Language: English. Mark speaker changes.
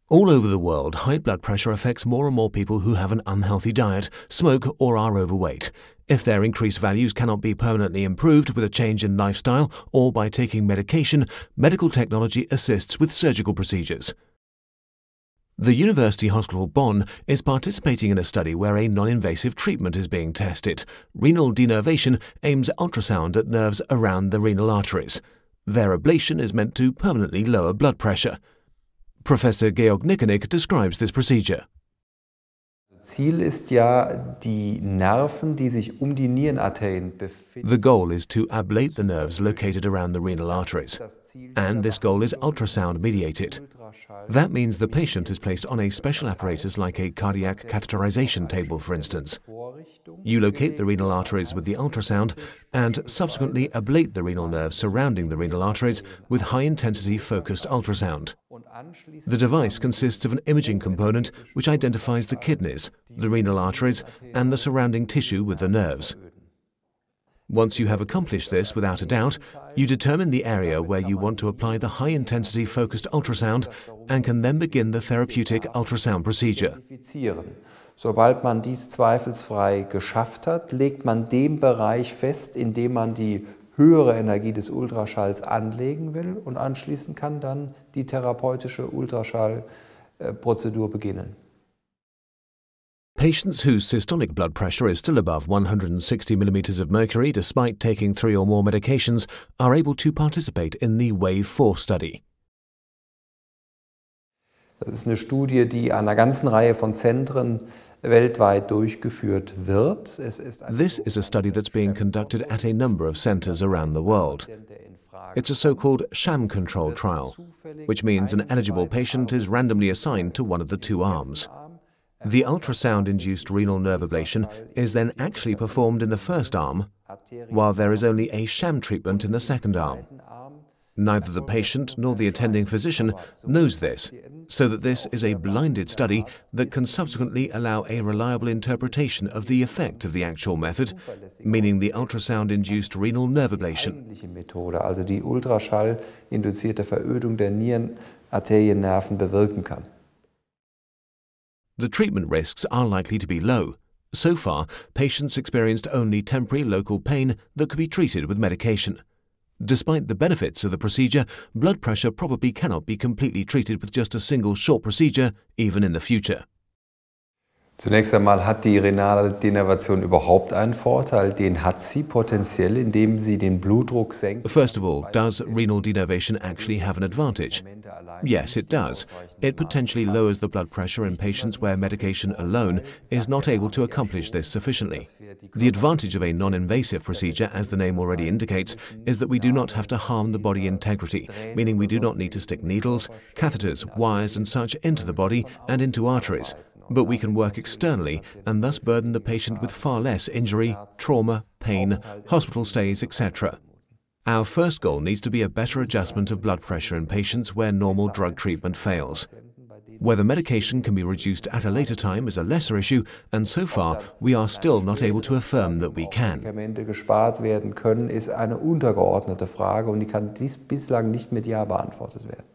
Speaker 1: All over the world, high blood pressure affects more and more people who have an unhealthy diet, smoke, or are overweight. If their increased values cannot be permanently improved with a change in lifestyle or by taking medication, medical technology assists with surgical procedures. The University Hospital Bonn is participating in a study where a non-invasive treatment is being tested. Renal denervation aims ultrasound at nerves around the renal arteries. Their ablation is meant to permanently lower blood pressure. Professor Georg Nickenig describes this procedure.
Speaker 2: Ziel ist ja, die Nerven, die sich die Nierenarterien befinden.
Speaker 1: The goal is to ablate the nerves located around the renal arteries, and this goal is ultrasound-mediated. That means the patient is placed on a special apparatus like a cardiac catheterization table, for instance. You locate the renal arteries with the ultrasound and subsequently ablate the renal nerves surrounding the renal arteries with high-intensity focused ultrasound. The device consists of an imaging component which identifies the kidneys, the renal arteries, and the surrounding tissue with the nerves. Once you have accomplished this without a doubt, you determine the area where you want to apply the high-intensity focused ultrasound and can then begin the therapeutic ultrasound procedure.
Speaker 2: Sobald man dies zweifelsfrei geschafft hat, legt man den Bereich fest, in dem man die höhere Energie des Ultraschalls anlegen will, und anschließend kann dann die therapeutische Ultraschallprozedur beginnen.
Speaker 1: Patients whose systolic blood pressure is still above 160 mm of mercury despite taking 3 or more medications are able to participate in the WAVE 4 study.
Speaker 2: Das ist eine Studie, die an einer ganzen Reihe von Zentren weltweit durchgeführt wird.
Speaker 1: This is a study that's being conducted at a number of centers around the world. It's a so-called sham-controlled trial, which means an eligible patient is randomly assigned to one of the two arms. The ultrasound-induced renal nerve ablation is then actually performed in the first arm, while there is only a sham treatment in the second arm. Neither the patient nor the attending physician knows this, so that this is a blinded study that can subsequently allow a reliable interpretation of the effect of the actual method, meaning the ultrasound-induced renal nerve ablation.
Speaker 2: Also die ultraschallinduzierte Verödung der Nierenarteriennerven bewirken kann.
Speaker 1: The treatment risks are likely to be low. So far, patients experienced only temporary local pain that could be treated with medication. Despite the benefits of the procedure, blood pressure probably cannot be completely treated with just a single short procedure, even in the future.
Speaker 2: Zunächst einmal hat die renale Denervation überhaupt einen Vorteil. Den hat sie potenziell, indem sie den Blutdruck senkt.
Speaker 1: First of all, does renal denervation actually have an advantage? Yes, it does. It potentially lowers the blood pressure in patients where medication alone is not able to accomplish this sufficiently. The advantage of a non-invasive procedure, as the name already indicates, is that we do not have to harm the body integrity, meaning we do not need to stick needles, catheters, wires and such into the body and into arteries. But we can work externally and thus burden the patient with far less injury, trauma, pain, hospital stays, etc. Our first goal needs to be a better adjustment of blood pressure in patients where normal drug treatment fails. Whether medication can be reduced at a later time is a lesser issue, and so far we are still not able to affirm that we can.
Speaker 2: Medikamente gespart werden können, ist eine untergeordnete Frage, und die kann bislang nicht mit Ja beantwortet werden.